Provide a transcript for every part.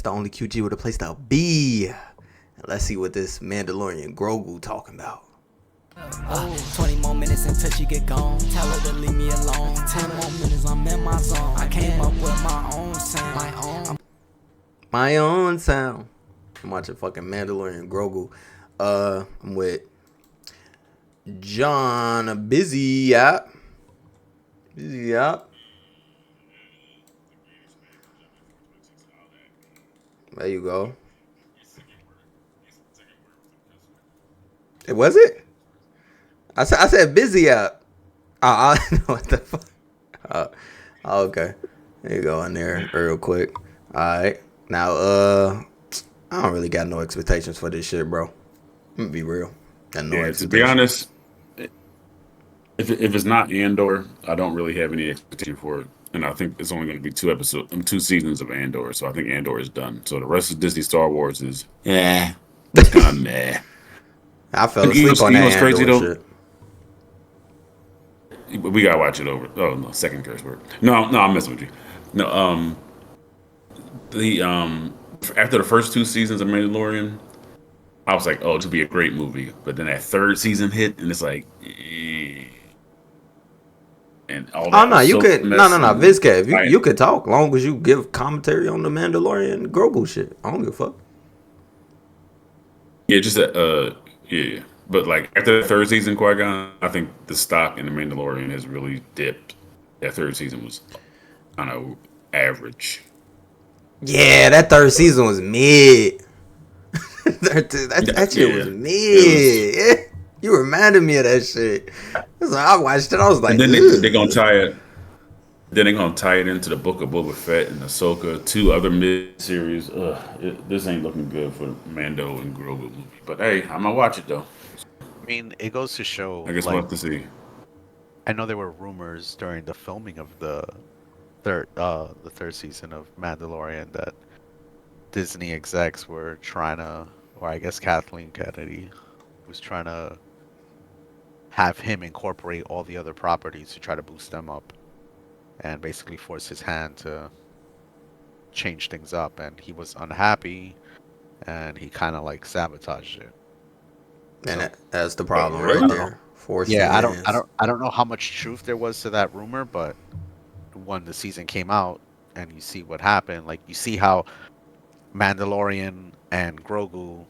the only QG with a place to be. Let's see what this Mandalorian Grogu talking about. 20 more minutes until she get gone. Tell her to leave me alone. 10 more minutes, I'm in my zone. I came up with my own sound. My own sound. I'm watching fucking Mandalorian Grogu. I'm with John Busy app. Busy app. There you go. It was it? I said busy app. I don't know what the fuck. Okay. There you go in there real quick. Alright. Now I don't really got no expectations for this shit, bro. I'm gonna be real. Got no expectations. To be honest, if it's not Andor, I don't really have any expectation for it. And I think it's only going to be 2 seasons of Andor. So I think Andor is done. So the rest of Disney Star Wars is kind of meh. I fell asleep on that crazy Andor shit. We gotta watch it over. Oh no, second curse word. No, I'm messing with you. No, after the first 2 seasons of Mandalorian, I was like, oh, it should be a great movie. But then that 3rd season hit, and it's like, and all that. Oh no, you could no, Vizca, you could talk long as you give commentary on the Mandalorian Grogu shit. I don't give a fuck. Yeah, just yeah. But like after the 3rd season, Qui-Gon, I think the stock in the Mandalorian has really dipped. That 3rd season was kind of average. Yeah, that 3rd season was mid. that shit was mid. You reminded me of that shit. I watched it. I was like, and then they're gonna tie it. Then they're gonna tie it into the Book of Boba Fett and Ahsoka, 2 other mid-series. This ain't looking good for the Mando and Grogu movie. But hey, I'm gonna watch it though. I mean, it goes to show. I guess we'll have to see. I know there were rumors during the filming of the third season of Mandalorian that Disney execs were trying to, or I guess Kathleen Kennedy was trying to have him incorporate all the other properties to try to boost them up and basically force his hand to change things up, and he was unhappy and he kind of like sabotaged it. And that's the problem right there. Yeah, I don't know how much truth there was to that rumor, but when the season came out and you see what happened, like you see how Mandalorian and Grogu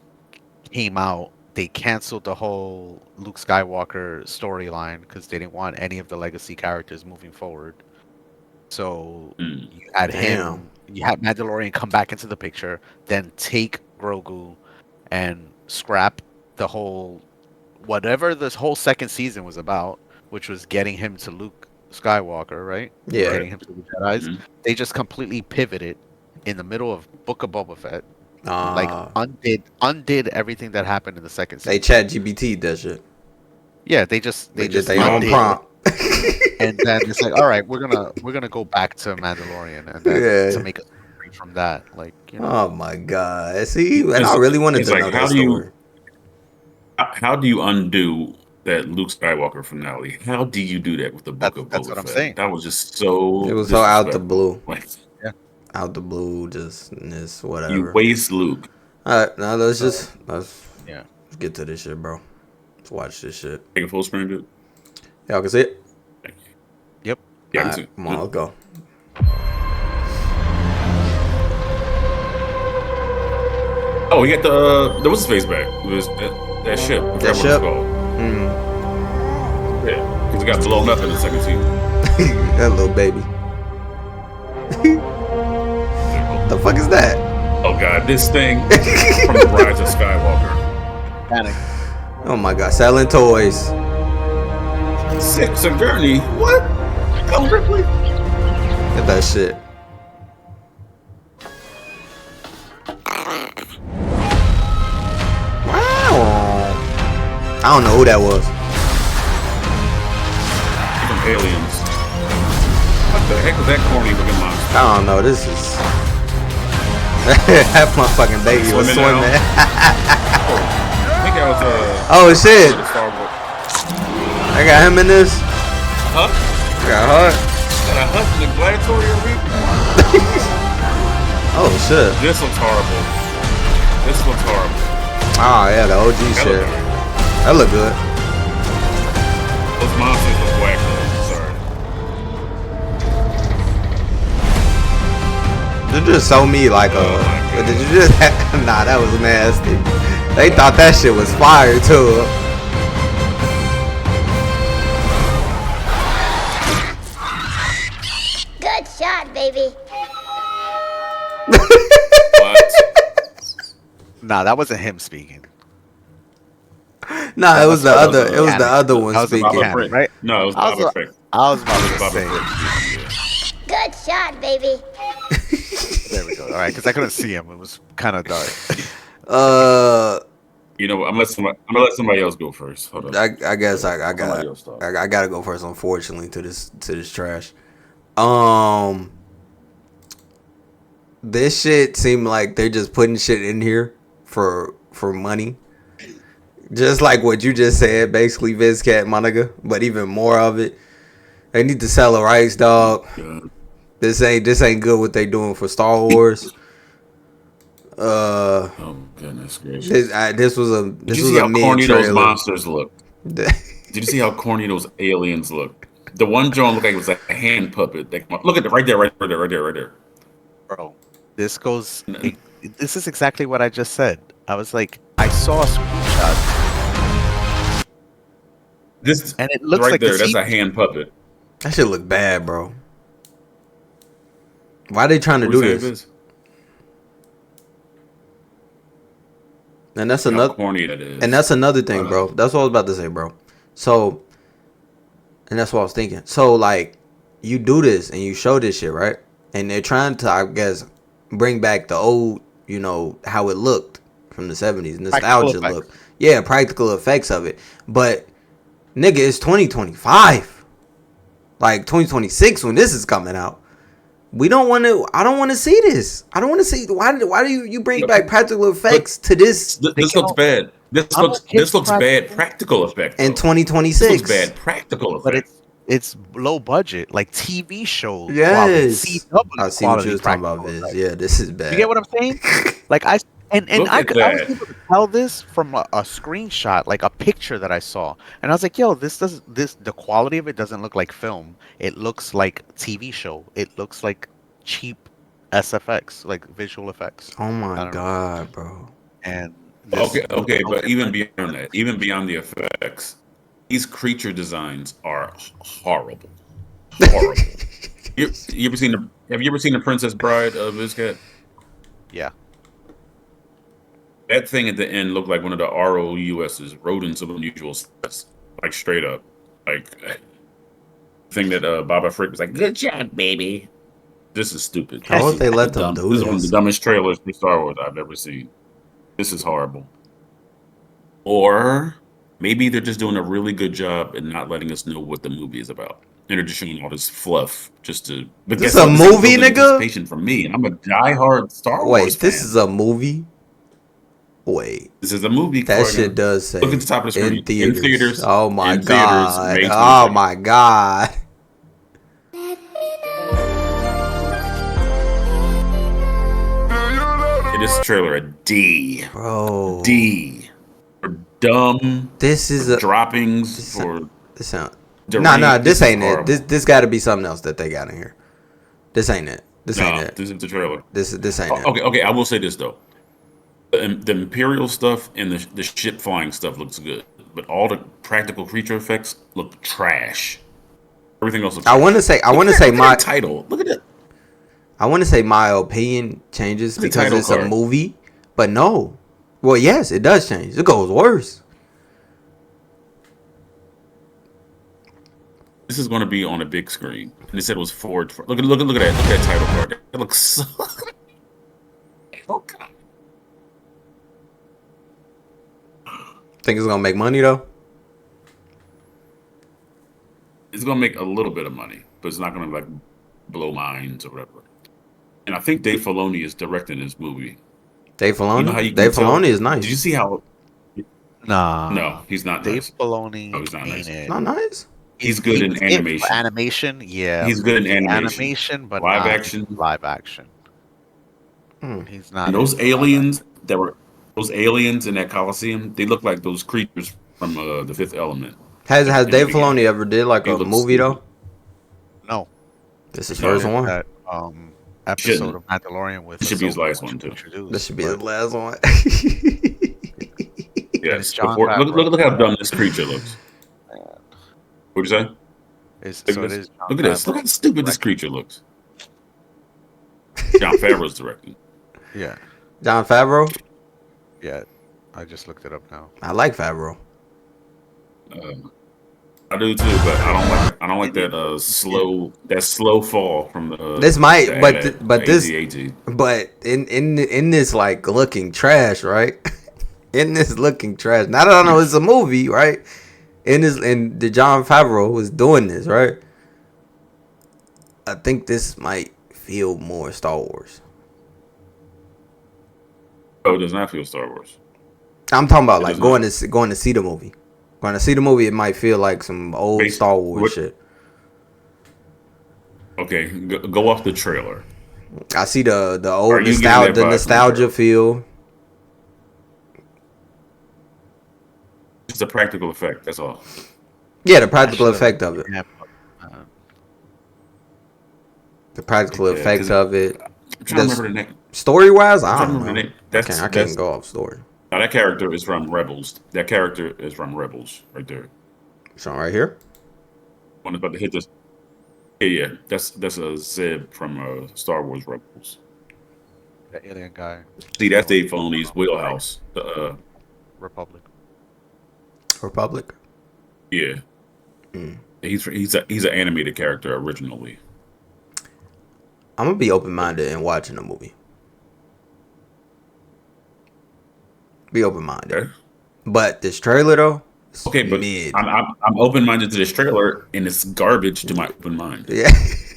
came out, they canceled the whole Luke Skywalker storyline because they didn't want any of the legacy characters moving forward. So you had you had Mandalorian come back into the picture, then take Grogu and scrap the whole, whatever this whole 2nd season was about, which was getting him to Luke Skywalker, right? Yeah. Getting him to the Jedi's. They just completely pivoted in the middle of Book of Boba Fett. Like undid everything that happened in the 2nd season. They ChatGPT'd that shit. Yeah, they just they own prompt. And then it's like, all right, we're gonna go back to Mandalorian and then to make a story from that. Like, you know. Oh my god. See, and I really wanted to know that story. How do you undo that Luke Skywalker finale? How do you do that with the Book of Boba Fett? That's what I'm saying. That was just so. It was so out the blue. Like, out the blue, just this whatever. You waste Luke. All right, now let's get to this shit, bro. Let's watch this shit. Take a full screen, dude. Y'all can see it. Yep. Yeah, all right, come on, let's go. Oh, we got the what's his face back? It was that ship. That ship. Yeah, because it got blown up in the 2nd season. That little baby. The fuck is that? Oh god, this thing from the Rise of Skywalker. Panic. Oh my god, selling toys. Sigourney, what? Ellen Ripley? Get that shit. Wow. I don't know who that was. From Aliens. What the heck was that corny looking monster? I don't know. This is half my fucking baby was swimming. I think that was oh shit! I got him in this. Huh? I got Hut. Got a Hut in the gladiatorial arena. Oh should. This looks horrible. This looks horrible. Oh yeah, the OG shit. That look good. Those monsters look whack. Sorry. You just show me like did you just nah, that was nasty. They thought that shit was fire too. Good shot, baby. What? Nah, that wasn't him speaking. Nah, it was the other. It was the other That one was the speaking. Boba Frick. right? No, it was I was Boba a- Frick. I was about to Boba say. Frick. Good shot, baby. There we go. All right, because I couldn't see him. It was kind of dark. You know what? I'm gonna let somebody else go first. Hold on. I guess I Somebody else talk. gotta go first. Unfortunately, to this trash. This shit seemed like they're just putting shit in here for money. Just like what you just said, basically Vizcat, my nigga, but even more of it. They need to sell the rights, dog. God. This ain't good what they doing for Star Wars. Oh goodness gracious! This was a Did you see how corny trailer. those monsters look? Did you see how corny those aliens look? The one John looked like it was like a hand puppet. Look at it right there. Bro, this goes. This is exactly what I just said. I was like, I saw a screenshot. This And it looks right like there. the That's TV a hand puppet. That shit look bad, bro. Why they trying to What do you saying, this? Viz? And that's How another. corny that is. And that's another thing, bro. That's what I was about to say, bro. So, and that's what I was thinking. So, like, you do this and you show this shit, right? And they're trying to, I guess, bring back the old, you know, how it looked from the 70s. Nostalgia Practical look. Yeah, practical effects of it. But, nigga, it's 2025. Like, 2026 when this is coming out. We don't want to. I don't want to see this. I don't want to see. Why do you bring back practical effects to this This looks bad. This looks bad. Practical effect. in This 2026? looks bad. Practical but effect. it's low budget, like TV shows. Yes. CW I see what quality you was talking about, practical Viz. effects. Yeah, this is bad. You get what I'm saying? Like I Look I at was that. able to tell this from a screenshot, like a picture that I saw, and I was like, "Yo, the quality of it doesn't look like film. It looks like TV show. It looks like cheap SFX, like visual effects." Oh I my don't know. god, bro. And this Okay, looks but even beyond that, even beyond the effects, these creature designs are horrible. Horrible. you ever seen have you ever seen the Princess Bride of Vizcat? yeah. That thing at the end looked like one of the ROUS's, rodents of unusual size. Like straight up. Like thing that Boba Frick was like, good job, baby. This is stupid. How would This they is let them dumb. do This is one of this? the dumbest trailers for Star Wars I've ever seen. This is horrible. Or maybe they're just doing a really good job and not letting us know what the movie is about. And they're just showing all this fluff just to. But This guess a what? movie, is building nigga? anticipation from me, and I'm a diehard Star Wars Wait, this fan. is a movie? Wait, This is a movie. that Corey. shit does say Look at the top of the screen. in theaters. In theaters. Oh my in theaters, god. May Oh 22nd. my god. This trailer a D. Bro. D. For dumb This is a droppings for this sound. deranged. Nah, this is ain't it. horrible. This got to be something else that they got in here. This ain't it. This ain't No, it. this is the trailer. This ain't it. Okay. I will say this though: the Imperial stuff and the ship flying stuff looks good, but all the practical creature effects look trash. Everything else looks. I want to say Look my at the title. Look at it. I want to say my opinion changes The because title it's a card. movie, but no. Well, yes, it does change. It goes worse. This is going to be on a big screen, and they said it was forward. Look at that. Look at that title card. It looks so. Oh god. Think it's gonna make money though? It's going to make a little bit of money, but it's not going to like blow minds or whatever. And I think Dave Filoni is directing this movie. Dave Filoni. You know how you can Dave tell- Filoni is nice. Did you see how? Nah. No, he's not. Dave Nice. Filoni No, he's not ain't nice. it. Not nice. He's good in was it for animation. Animation, yeah. He's good in animation. Animation, but Live not action. Live action. He's not. And those in a lot of aliens that were those aliens in that Coliseum, they look like those creatures from The Fifth Element Has in the Dave beginning. Filoni ever did like They a look movie stupid. though? No, This is he first No. did one. that episode Shouldn't. of Mandalorian with This should be his Ahsoka, last which one was too. introduced, This should be but- his last one. And Yes. it's Jon Look Favreau. how dumb this creature looks. What'd you say? So it is. Jon Look at this. Look Favreau how stupid this directing. creature looks. Jon Favreau's directing. Yeah, Jon Favreau. yeah. I just looked it up now. I like Favreau. I do too, but I don't like that slow fall from the. This might, the but AT-AT. but this, AT-AT. but in this like looking trash, right? In this looking trash. Now that I know it's a movie, right? And the Jon Favreau was doing this, right? I think this might feel more Star Wars. Oh, it does not feel Star Wars. I'm talking about It like does going to see the movie. Going to see the movie, it might feel like some old Based- Star Wars what- shit. Okay, go off the trailer. I see the Are old you getting that vibe from the nostalgia trailer? feel. It's a practical effect. That's all. Yeah, the practical I should've effect of it. Yeah, The practical Yeah, effect 'cause of it. I'm trying to remember the name. Story wise, I I'm trying don't to know. remember the name. I That's- can't go off story. Now that character is from Rebels. That character is from Rebels, right there. So right here. One about to hit this. Yeah. That's a Zeb from Star Wars Rebels. the alien guy, See, that's Dave Filoni's wheelhouse. Republic. Republic. Yeah. He's an animated character originally. I'm gonna be open minded in watching the movie. Be open minded. Okay. But this trailer though, it's Okay, but mid. I'm open minded to this trailer, and it's garbage to my open mind. Yeah.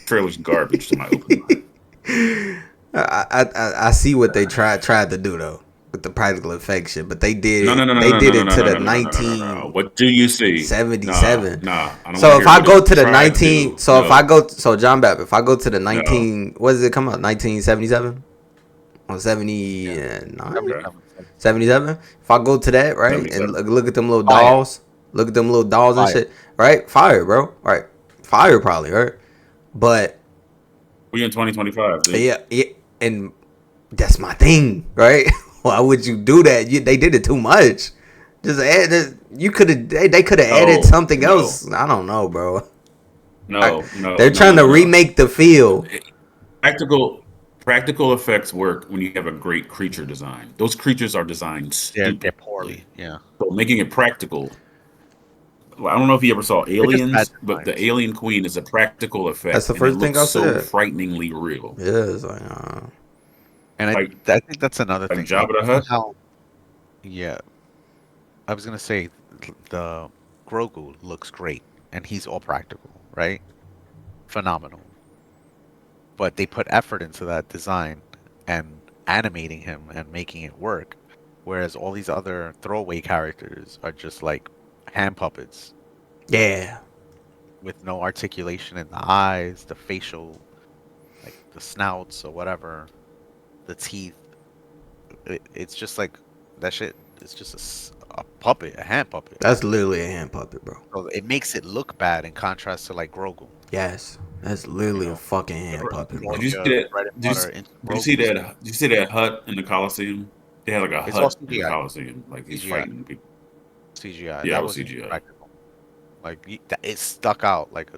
Trailer's garbage to my open mind. I see what they tried to do though with the practical effects shit, but they did No, did it no, to no, the no. 19. What do you see? 77. Nah. I don't So wanna if hear I what go it to the tried 19, do. so if No. I go, so John Bap, if I go to the 19, what does it come out? 1977 or 79? Okay. 77. If I go to that, right, 77. and look at them little Fire. dolls, look at them little dolls and Fire. shit, right? Fire, bro. Right, fire probably, right? But We in 2025, dude. yeah, and that's my thing, right? Why would you do that? They did it too much. Just add this. You could have. They could have added something no. else. I don't know, bro. No. They're trying to remake the feel. Practical effects work when you have a great creature design. Those creatures are designed They're stupid. poorly. Yeah. So making it practical. Well, I don't know if you ever saw just Aliens, bad but the designs. alien queen is a practical effect. That's the and first it thing looks I so said. frighteningly real. Yeah, it's like, And Like- I think that's another like thing. Jabba the Hutt? Yeah. I was gonna say the Grogu looks great, and he's all practical, right? Phenomenal. But they put effort into that design and animating him and making it work, whereas all these other throwaway characters are just like hand puppets yeah. with no articulation in the eyes, the facial, like the snouts or whatever, the teeth. It's just like that shit. It's just a puppet, a hand puppet. That's literally a hand puppet, bro. So it makes it look bad in contrast to like Grogu. Yes, that's literally a fucking hand puppet, bro. Did you see that? Did you see that hut in the Coliseum? They had like a It's all hut in the CGI. Coliseum, like he's CGI. fighting people. CGI. Yeah, that it was wasn't CGI. practical. Like it stuck out like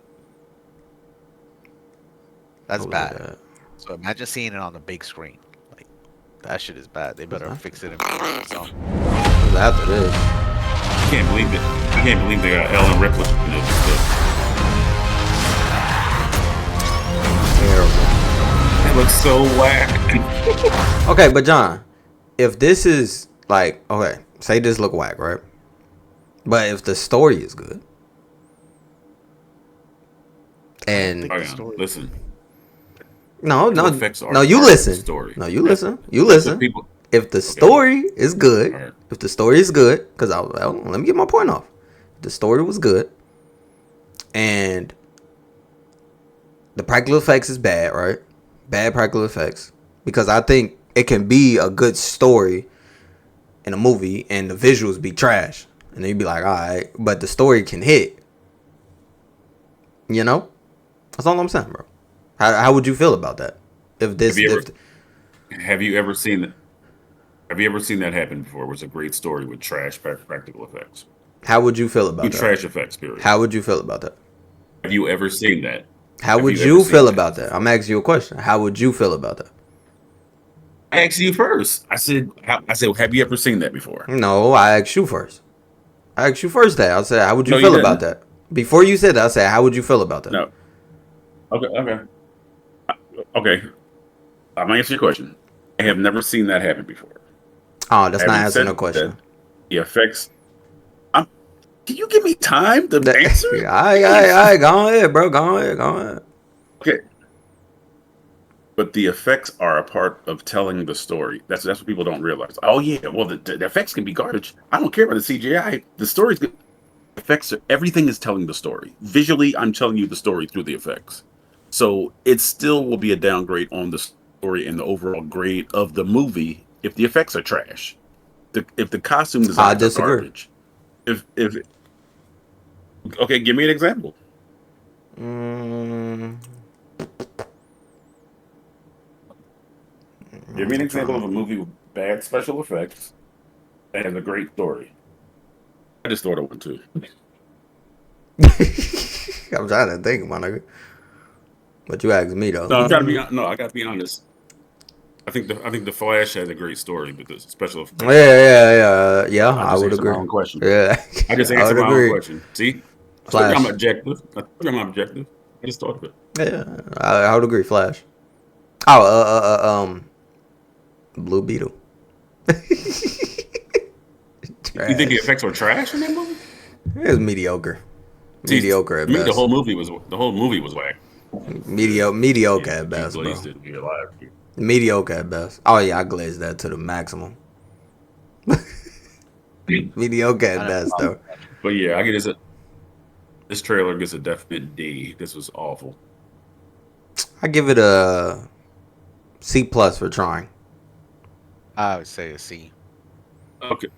that's What was bad. that? So imagine seeing it on the big screen. Like that shit is bad. They better that? fix it in What some. was after this? I can't believe it. I can't believe they got Ellen Ripley in this stuff. Terrible. That looks so whack. Okay, but John, if this is like, okay, say this look whack, right? But if the story is good, and Hang on, listen. no, effects are no, you part of the listen. story. No, you That's- listen. You That's what listen. people. If the story is good, Alright. if the story is good, because let me get my point off. If the story was good, and the practical effects is bad, right? Bad practical effects, because I think it can be a good story in a movie and the visuals be trash, and then you'd be like, all right, but the story can hit. You know, that's all I'm saying, bro. How would you feel about that? If Have this, you if ever have you ever seen that? Have you ever seen that happen before? It was a great story with trash practical effects. how would you feel about With that? trash effects, period. How would you feel about that? Have you ever seen that? How Have would you ever you seen feel that about that? before? I'm asking you a question. How would you feel about that? I asked you first. I said, have you ever seen that before? No, I asked you first. I asked you first that. I said, how would you No, you feel about didn't. that? Before you said that, I said, how would you feel about that? No. Okay. Okay. I'm answering your question. I have never seen that happen before. Oh, that's not Having answering said the question. that, the effects. Can you give me time to answer? All right, go ahead, bro. Go ahead. Okay. But the effects are a part of telling the story. That's what people don't realize. Oh yeah, well the effects can be garbage. I don't care about the CGI. The story's good. Effects. Everything is telling the story. Visually, I'm telling you the story through the effects. So it still will be a downgrade on the story and the overall grade of the movie if the effects are trash. If the costume I designs are disagree. garbage. If okay, give me an example. Mm, Give me an I'm example of trying. a movie with bad special effects that has a great story. I just thought of one too. I'm trying to think, my nigga. But you asked me though. No, I'm trying to be no. I got to be honest. I think the Flash has a great story, but the special effects are garbage. Yeah. I I just would answered my agree. own question. Yeah, I just I answered would my own agree. question. See, I told you I'm Flash. objective. I just thought of it. Yeah, I would agree. Flash. Oh, Blue Beetle. You think the Trash. effects were trash in that movie? It was mediocre. See, Mediocre at to me, best. the whole movie was whack. Mediocre Yeah, at you best, bro. glazed it in real life. Mediocre at best. Oh yeah, I glazed that to the maximum. Mediocre I at never best, saw though. But yeah, I get this trailer gets a definite D. This was awful. I give it a C plus for trying. I would say a C. Okay,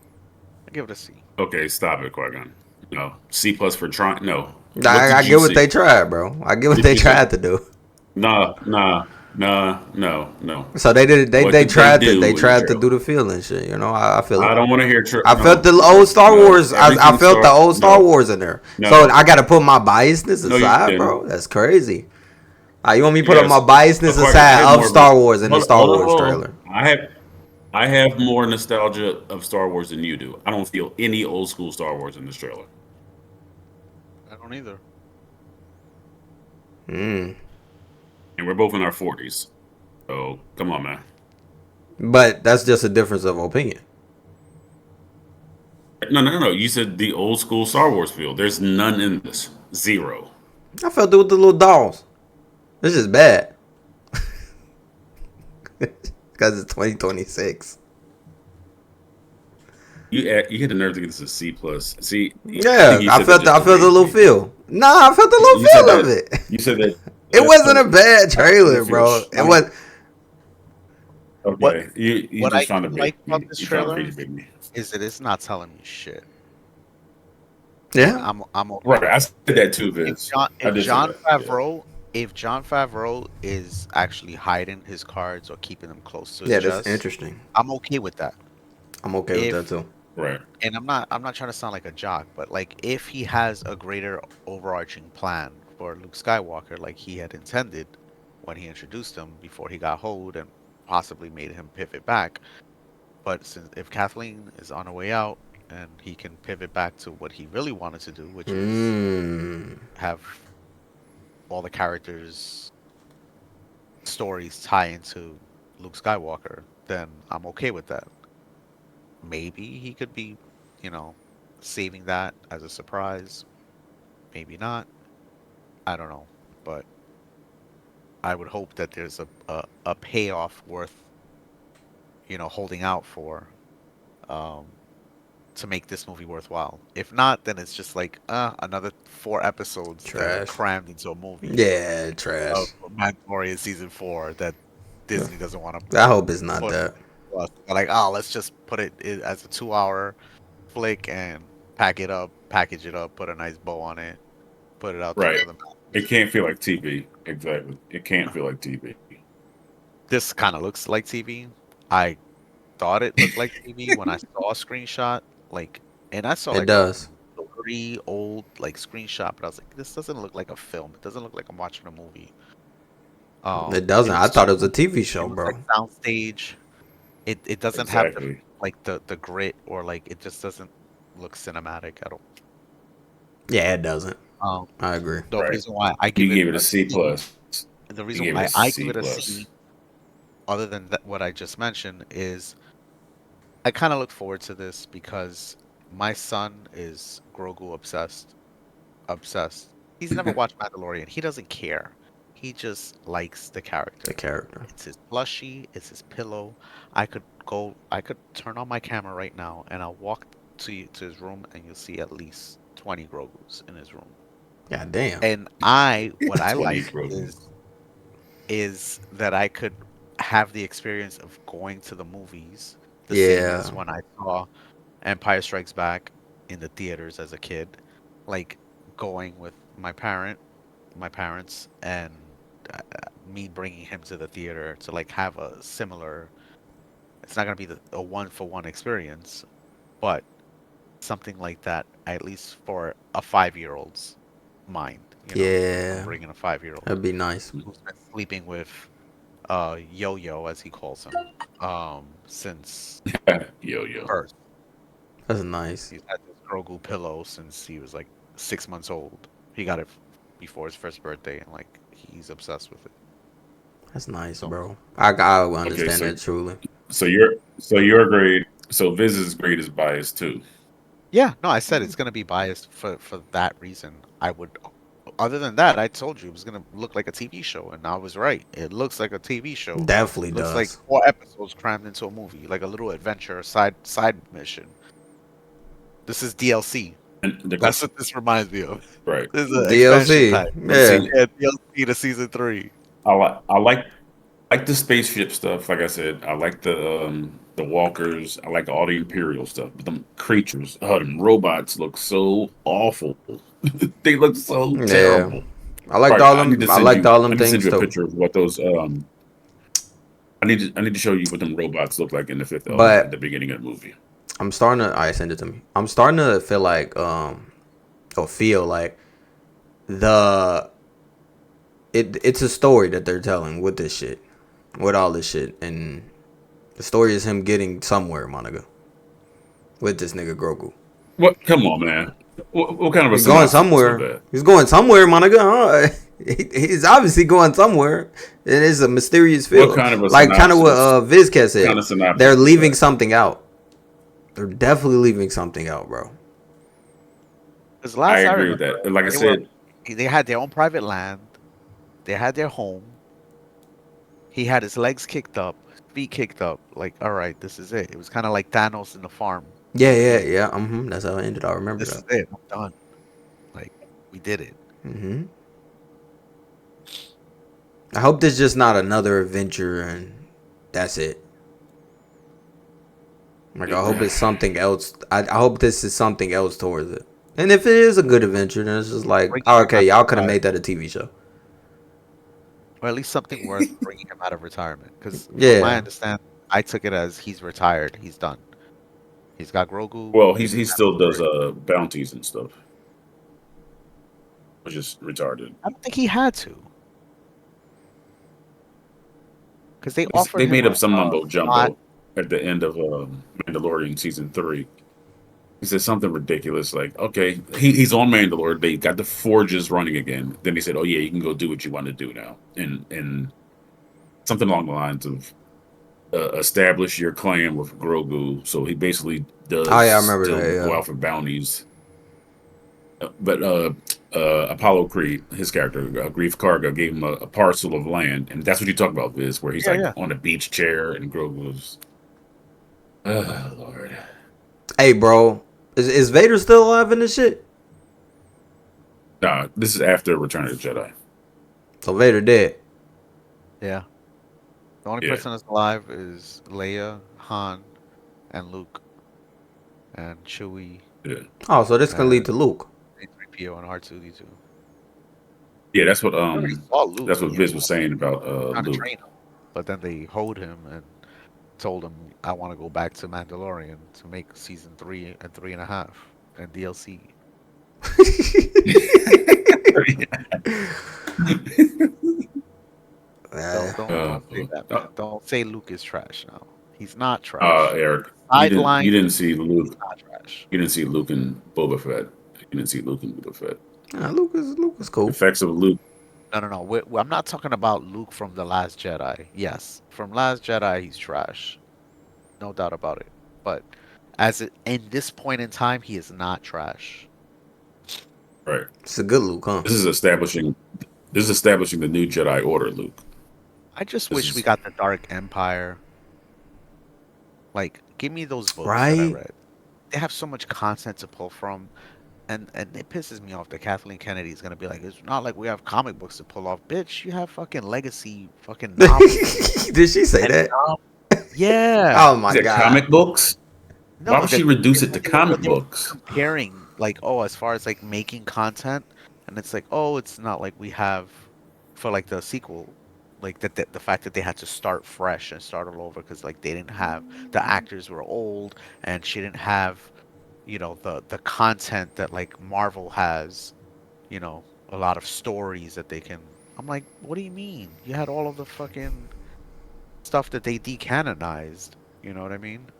I give it a C. okay, stop it, Qui-Gon. No, C plus for trying. No, what I did you get what they see? tried, bro. I get what Did they you see? tried to do. No. So they did. What They did they tried to. They do in the tried to do trailer? the feeling shit. You know, I feel it. I don't want to hear. I felt the No, old Star no. Wars. I Everything felt the Star. old Star No, Wars in there. So no, I got to put my biasness no. You aside, didn't. bro. That's crazy. You want me to put up my Yes, biasness Qui-Gon, I aside have of more of Star Wars in the Star hold on, Wars hold on. trailer? I have more nostalgia of Star Wars than you do. I don't feel any old school Star Wars in this trailer. I don't either. Mm. And we're both in our 40s. So come on, man. But that's just a difference of opinion. No. You said the old school Star Wars feel. There's none in this. Zero. I felt it with the little dolls. This is bad. Because it's 2026. You had the nerve to get this a C plus. See, I Yeah, think you I said that felt just I to felt a raise little me. feel. Nah, I felt a little You said feel of that. it. You said that. It Just wasn't a bad trailer, to feel. bro. It was. What Okay, you what I just trying to don't bait like about me. this You trying to trailer bait me. is that it's not telling me shit, and Yeah. I'm okay Right, with I that. said that too, If Vince. John I if did say John that. Yeah. Favreau if John Favreau is actually hiding his cards or keeping them close to his Yeah, that's chest, interesting. I'm okay with that. I'm okay with that If too. Right. and I'm not trying to sound like a jock, but like if he has a greater overarching plan for Luke Skywalker, like he had intended when he introduced him before he got hold and possibly made him pivot back. But since if Kathleen is on her way out and he can pivot back to what he really wanted to do, which is Mm. have all the characters' stories tie into Luke Skywalker, then I'm okay with that. Maybe he could be, you know, saving that as a surprise. Maybe not. I don't know. But I would hope that there's a payoff worth, holding out for um, to make this movie worthwhile. If not, then it's just like another 4 episodes that are Trash. crammed into a movie Yeah, of trash. Mandalorian season 4 that Disney doesn't want to I hope it's not put that. like, oh, let's just put it as a 2 hour flick and package it up, put a nice bow on it, put it out there Right. for the It masses. can't feel like TV. Exactly. It can't feel like TV. This kind of looks like TV. I thought it looked like TV when I saw a screenshot, like, and I saw It like a does. blurry old like screenshot, but I was like, this doesn't look like a film. It doesn't look like I'm watching a movie. It doesn't. It I was thought it was a too, TV it show, was like bro. soundstage. It doesn't have the Exactly. like the grit or like it just doesn't look cinematic at all. Yeah, it doesn't. Um, I agree. the Right. reason why I You give it gave it a a C C, plus. the You reason gave it why a I C give it a plus. C, other than that, what I just mentioned, is I kind of look forward to this because my son is Grogu obsessed. Obsessed. He's never watched Mandalorian. He doesn't care. He just likes the The character. character. It's his plushie. It's his pillow. I could turn on my camera right now, and I'll walk to his room, and you'll see at least 20 Grogus in his room. God damn. And what I 20 like Grogu. is that I could have the experience of going to the movies, the same Yeah. as when I saw Empire Strikes Back in the theaters as a kid, like going with my parents, and me bringing him to the theater to like have a similar. It's not gonna be a one-for-one experience, but something like that, at least for a 5-year-old's mind. I'm Yeah. bringing a 5-year-old That'd be nice. who's been sleeping with Yo-Yo, as he calls him, since Yo. birth. That's nice. He's had this Grogu pillow since he was like 6 months old. He got it before his first birthday, and like he's obsessed with it. That's nice, So bro. I Okay, understand that truly. so your grade. So Viz's grade is biased too. yeah, no, I said it's gonna be biased for that reason. I would. Other than that, I told you it was gonna look like a TV show, and I was right. It looks like a TV show. Definitely It looks like does. 4 episodes crammed into a movie, like a little adventure side mission. This is DLC. And That's what this reminds me of. right. This is an DLC. expansion type. But see, Yeah. Yeah, DLC to season 3. I like the spaceship stuff. Like I said, I like the walkers. I like all the Imperial stuff. But them creatures, them robots look so awful. They look so Yeah. terrible. I liked Right, all them. I liked all them I need to send things you a too. picture of what those I need to show you what them robots look like in the fifth element at But the beginning of the movie. I'm starting to. I send it to me. I'm starting to feel like the it's a story that they're telling with this shit, with all this shit, and the story is him getting somewhere, Monica, with this nigga Grogu. What? Come on, man. What kind of a He's going synopsis was somewhere. that? He's going somewhere, Monica. Huh? He's obviously going somewhere. It is a mysterious field. What kind of a like kind of what synopsis? Vizcat said. Kind of synopsis They're was leaving that? something out. They're definitely leaving something out, bro. Because I last I agree with remember, that. Like I they said, they had their own private land. They had their home. He had his legs kicked up, feet kicked up. Like, all right, this is it. It was kind of like Thanos in the farm. Yeah. That's how it ended. I remember This is that. it. I'm done. Like, we did it. I hope this is just not another adventure and that's it. Like I hope it's something else. I hope this is something else towards it. And if it is a good adventure, then it's just like, Bring oh, him okay, out y'all of could have made retirement. that a TV show. Or at least something worth bringing him out of retirement. Because from Yeah. my understanding, I took it as he's retired. He's done. He's got Grogu. well, he still does bounties and stuff, which is retarded. I don't think he had to. Because they offered They him made up a some mumbo spot. jumbo at the end of Mandalorian season 3. He said something ridiculous like, "Okay, he's on Mandalore. They got the forges running again." Then he said, "Oh yeah, you can go do what you want to do now," and something along the lines of establish your clan with Grogu. So he basically does Oh, yeah, I remember still that, yeah. go out for bounties. But Apollo Creed, his character, Grief Karga, gave him a parcel of land, and that's what you talk about, Viz, where he's Yeah, like yeah. on a beach chair, and Grogu's. Oh Lord. Hey, bro, is Vader still alive in this shit? Nah, this is after Return of the Jedi. So Vader dead. Yeah. The only Yeah, person that's alive is Leia, Han, and Luke, and Chewie, yeah, Oh, so this can and lead to Luke. A3PO and R2D2. yeah. We already saw Luke, That's what you Viz was know, saying about trying to Luke. train him, but then they hold him and told him, "I want to go back to Mandalorian to make season 3 and 3.5 and DLC." So Uh, don't say that, man. Don't say Luke is trash now. He's not trash. Eric, you Sideline, didn't see he's Luke. not trash. You didn't see Luke and Boba Fett. You didn't see Luke and Boba Fett. Luke is cool. Effects of Luke. No. I'm not talking about Luke from The Last Jedi. Yes, from Last Jedi, he's trash. No doubt about it. But in this point in time, he is not trash. Right. It's a good Luke, huh? This is establishing. This is establishing the new Jedi Order, Luke. I just This wish we is got the Dark Empire. Like, give me those books that I Right? read. They have so much content to pull from. And it pisses me off that Kathleen Kennedy is gonna be like, it's not like we have comic books to pull off, bitch. You have fucking legacy, fucking novels. Did she say And that? yeah, Oh my that god. comic books. no, Why would she reduce it to comic when they were books? comparing, like, oh, as far as like making content, and it's like, oh, it's not like we have for like the sequel, like the fact that they had to start fresh and start all over because like they didn't have the actors were old and she didn't have, the content that like Marvel has, a lot of stories that they can. I'm like, what do you mean? You had all of the fucking stuff that they decanonized. You know what I mean?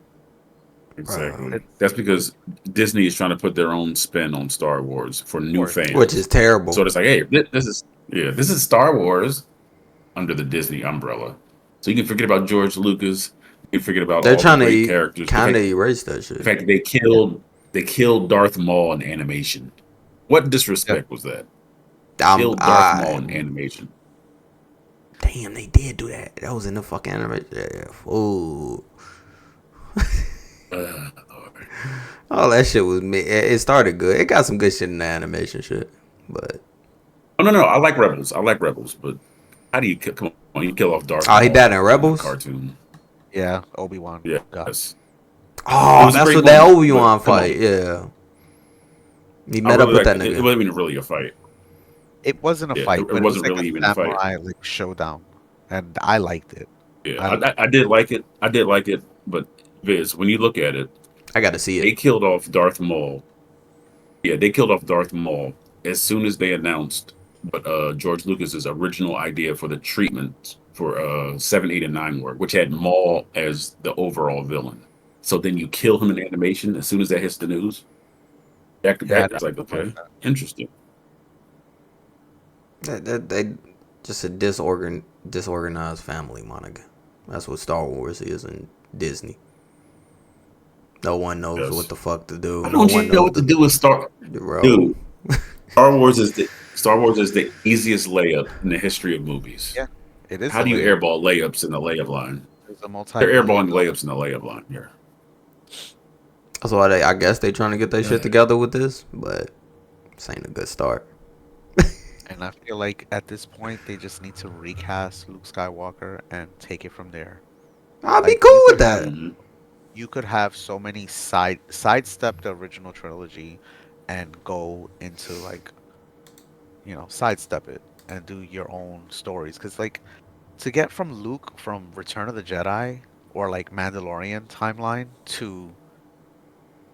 Exactly. It's, That's because Disney is trying to put their own spin on Star Wars for of new course. Which is fans. terrible. So it's like, hey, this is Star Wars under the Disney umbrella. So you can forget about George Lucas. You can forget about They're all the trying to great characters. kind of erase that The shit. fact that they killed Darth Maul in animation. What disrespect was that? Killed Darth Maul in animation. Damn, they did do that. That was in the fucking animation. Yeah. Ooh. Lord. Oh, that shit was it started good. It got some good shit in the animation shit. But Oh no, I like Rebels. I like Rebels, but how do you come on? You kill off Darth oh, he Maul died in in a Rebels? cartoon. Yeah, Obi-Wan. God. Yes. It Oh, was a that's great what that moment, Obi-Wan but come fight. on. Yeah. He I met up really with like that it. It nigga. wasn't even really a fight. It wasn't a Yeah, fight, it but it was wasn't like a really even a fight. samurai like showdown, and I liked it. Yeah, I I did like it. I did like it, but Viz, when you look at it, I got to see they it. killed off Darth Maul. Yeah, they killed off Darth Maul as soon as they announced what George Lucas's original idea for the treatment for 7, 8, and 9 were, which had Maul as the overall villain. So then you kill him in animation as soon as that hits the news. yeah, I That's like, never noticed okay, that. interesting. They just a disorganized family, Monica. That's what Star Wars is in Disney. No one knows what Yes. the fuck to do. Why No don't you one know knows what to do with bro. Dude? Star Wars is the easiest layup in the history of movies. Yeah, it is How a do you layup. airball layups in the layup line? It's a They're multi-billion airballing dollar. layups in the layup line here. That's why I guess they trying to get their shit together with this, but this ain't a good start. And I feel like at this point they just need to recast Luke Skywalker and take it from there. I'll be Like cool with that. you could have so many sidestep the original trilogy and go into like, sidestep it and do your own stories. Because like to get from Luke from Return of the Jedi or like Mandalorian timeline to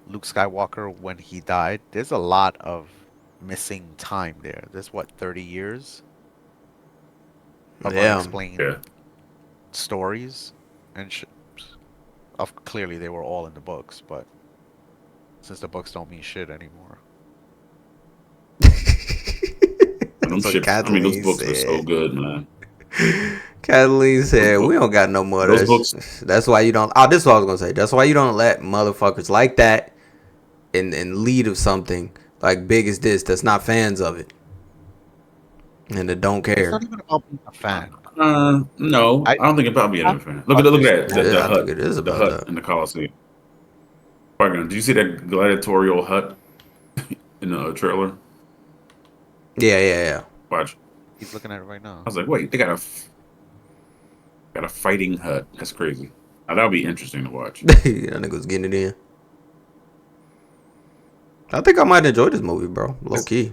Luke Skywalker when he died, there's a lot of missing time there. There's what, 30 years of Yeah. unexplained Yeah. stories and of clearly they were all in the books, but since the books don't mean shit anymore. Them That's what ships, I mean, those Kathleen books are so said. good, man. Kathleen Those said, we books, don't got no more of those this. books. That's why you don't. Oh, this is what I was going to say. That's why you don't let motherfuckers like that in lead of something like big as this that's not fans of it and that don't It's care. not even about being a fan. No, I I don't think about being a have fan. to Look at that, understand. the I think hut, it is about that. in the Coliseum. Did you see that gladiatorial hut in the trailer? Yeah. Watch. He's looking at it right I now. was like, wait, they got Got a fighting hut. That's crazy. Now, that would be interesting to watch. That nigga was getting it in. I think I might enjoy this movie, bro. Low key.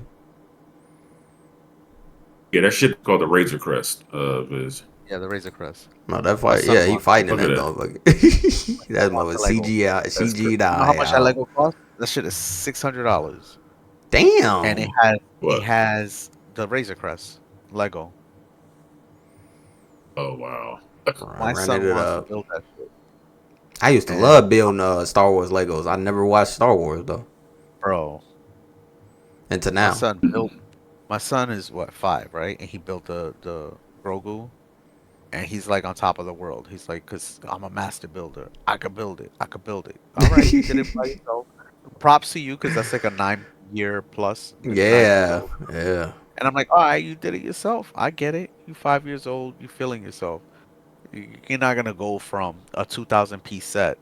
Yeah, that shit called the Razor Crest. Is Yeah, the Razor Crest. No, that My fight. son Yeah, he wants- fighting in Look that at motherfucker. That wants motherfucker a Lego. CGI. That's CG'd You know how much that out. Lego cost? That shit is $600. And Damn. it what? has the Razor Crest Lego. Oh wow. I My rented son it wants to up. build that shit. I used to And love building Star Wars Legos. I never watched Star Wars though. bro, Until my now. son built. My son is what 5, right? And he built the Grogu, and he's like on top of the world. He's like, cause I'm a master builder. I could build it. I could build it. All right, you did it by yourself. Props to you, cause that's like a 9 year plus. 9 years Yeah. old. Yeah. And I'm like, all right, you did it yourself. I get it. You 5 years old. You feeling yourself. You're not gonna go from a 2,000 piece set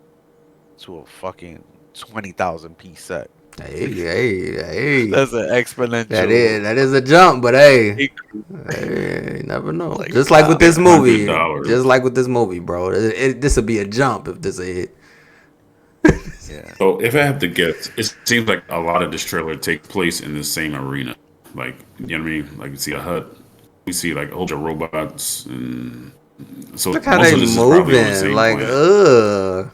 to a fucking 20,000 piece set. Hey. That's an exponential. That is a jump, but hey. increase. Hey, you never know. Like, Just like with wow. this movie. $100. Just like with this movie, bro. This would be a jump if this a hit. Yeah. So if I have to guess, it seems like a lot of this trailer takes place in the same arena. Like, you know what I mean? Like, you see a hut, we see like a whole bunch of robots, and so Look how most they of this is probably on the moving. same Like, planet.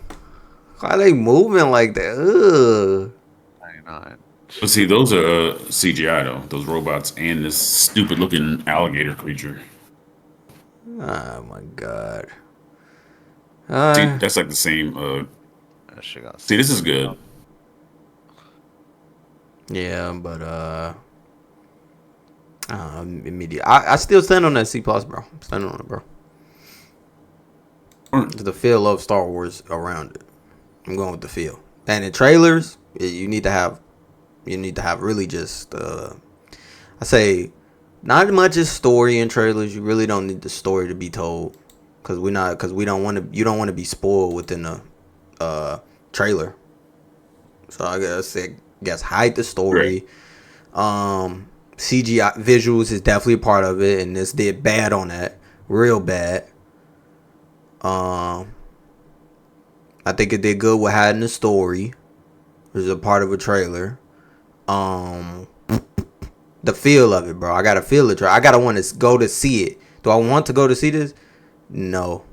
How they moving like that? 99. But see, those are CGI though. Those robots and this stupid looking alligator creature. Oh my god. See, that's like the same. That shit got See, this is good. Yeah, but immediate. I still stand on that C plus, bro. I'm standing on it, bro. The feel of Star Wars around it. I'm going with the feel. And in trailers, you need to have really just I say not much is story in trailers. You really don't need the story to be told because you don't want to be spoiled within the trailer. So I guess hide the story. Right. CGI visuals is definitely a part of it, and this did bad on that, real bad. I think it did good with hiding the story. It was a part of a trailer. The feel of it, bro. I gotta feel it. I gotta want to go to see it. Do I want to go to see this? No,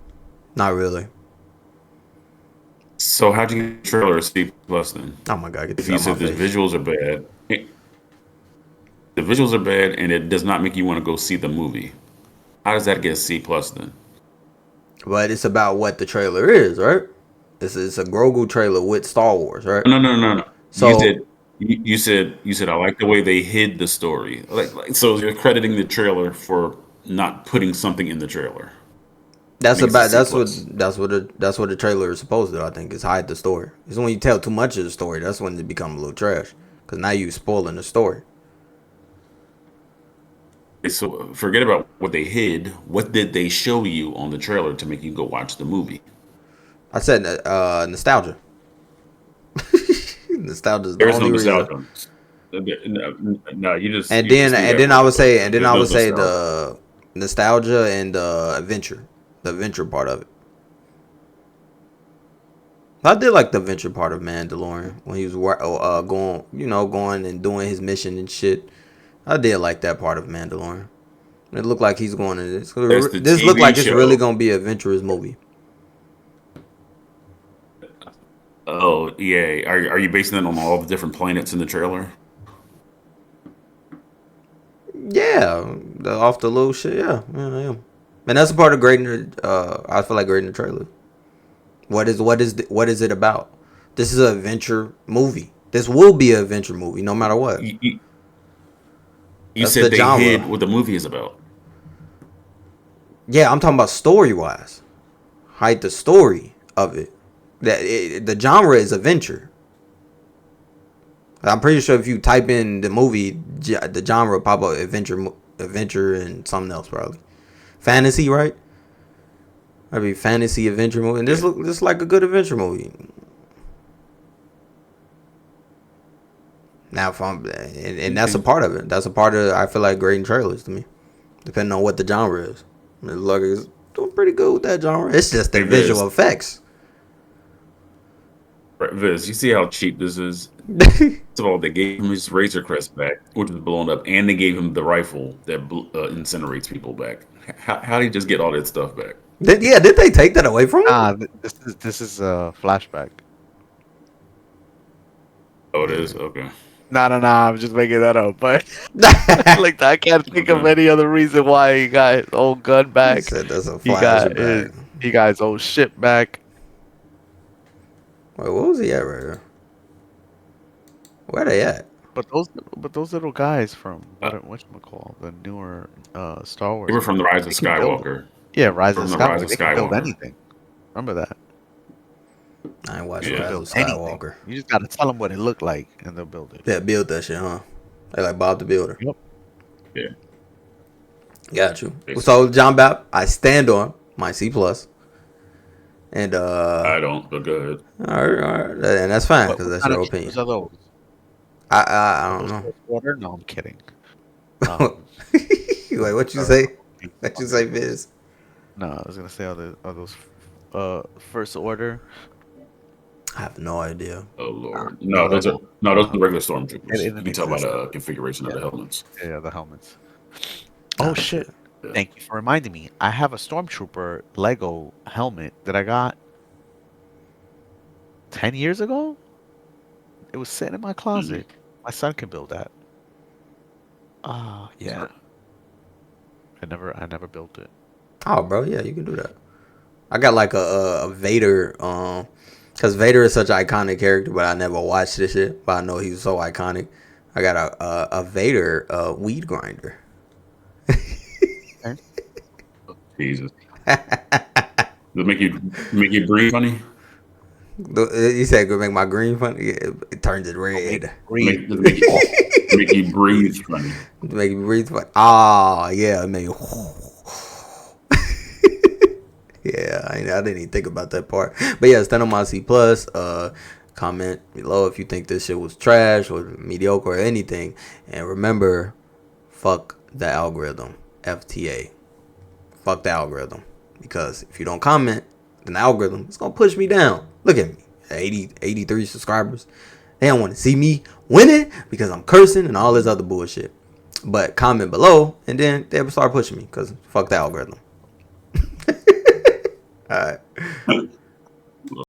not really. So how'd you get the trailer a C plus then? Oh my god, get If this you out said my the face. visuals are bad, the visuals are bad, and it does not make you want to go see the movie. How does that get a C plus then? But it's about what the trailer is, right? It's a Grogu trailer with Star Wars, right? No. So You said I like the way they hid the story. Like so you're crediting the trailer for not putting something in the trailer. that's Makes it about C that's plus. what the trailer is supposed to do. I think is hide the story. It's when you tell too much of the story. That's when it become a little trash. Cause now you spoiling the story. So forget about what they hid. What did they show you on the trailer to make you go watch the movie? I said nostalgia. Nostalgia is the There's no only reason. nostalgia. No, you just And you just then do and that then for I the would say fun. There's no nostalgia. the nostalgia and the adventure part of it. I did like the adventure part of Mandalorian when he was going and doing his mission and shit. I did like that part of Mandalorian. It looked like he's going to this. That's the This looked TV like it's really show. gonna be an adventurous movie. Oh yeah, are you basing it on all the different planets in the trailer? Yeah, off the little shit. Yeah, I am. And that's a part of grading. I feel like grading the trailer. What is it about? This is an adventure movie. This will be an adventure movie, no matter what. You That's said the they hid genre. what the movie is about. Yeah, I'm talking about story wise. Hide the story of it. The genre is adventure. I'm pretty sure if you type in the movie, the genre pop up adventure and something else probably. Fantasy, right? That'd be fantasy adventure movie. And this like a good adventure movie. Now if and that's a part of it. That's a part of I feel like grading trailers to me. Depending on what the genre is. doing pretty good with that genre. It's just the Hey, visual effects. Viz, you see how cheap this is? First of all, they gave him his Razor Crest back, which was blown up, and they gave him the rifle that incinerates people back. How did he just get all that stuff back? Did they take that away from him? Ah, this is a flashback. Oh, it is? Okay. No. I'm just making that up. But like, I can't think of any other reason why he got his old gun He back. said that's a He got flashback. he got his old shit back. Wait, what was he at right here? Where they at? But those little guys from whatchamacall, the newer Star Wars. They were from the Rise of They can build- Skywalker. Yeah, Rise of From the Rise Skywalker. of They can build Skywalker. anything. Remember that. I ain't watched Yeah. Rise of Build anything. Skywalker. You just gotta tell them what it looked like, and they'll build it. Yeah, build that shit, huh? They like Bob the Builder. Yep. Yeah. Got you. Basically. So Jon Bap, I stand on my C plus. And I don't, but go ahead. all right, and that's fine because that's your opinion. Are those? I don't know. First order? No, I'm kidding. Wait, what you say? What you say, Viz? No, I was gonna say are those first order? I have no idea. Oh Lord. No, those are regular stormtroopers. It You can tell by the configuration of the helmets. Yeah, the helmets. Ah, Oh shit! Yeah. Thank you for reminding me. I have a stormtrooper Lego helmet that I got 10 years ago. It was sitting in my closet. My son can build that. Yeah. I never built it. Oh, bro, yeah, you can do that. I got like a Vader, because Vader is such an iconic character, but I never watched this shit. But I know he's so iconic. I got a Vader weed grinder. Jesus. Does it make you breathe funny? You said could make my green funny. Yeah, it turns it red. Does it make you breathe funny? Make me breathe funny. Oh yeah, it made me. Yeah, I didn't even think about that part. But yeah, stand on my C plus. Comment below if you think this shit was trash or mediocre or anything. And remember, fuck the algorithm. FTA. Fuck the algorithm. Because if you don't comment, then the algorithm is gonna push me down. Look at me. 83 subscribers. They don't want to see me winning because I'm cursing and all this other bullshit. But comment below and then they'll start pushing me because fuck the algorithm. All right.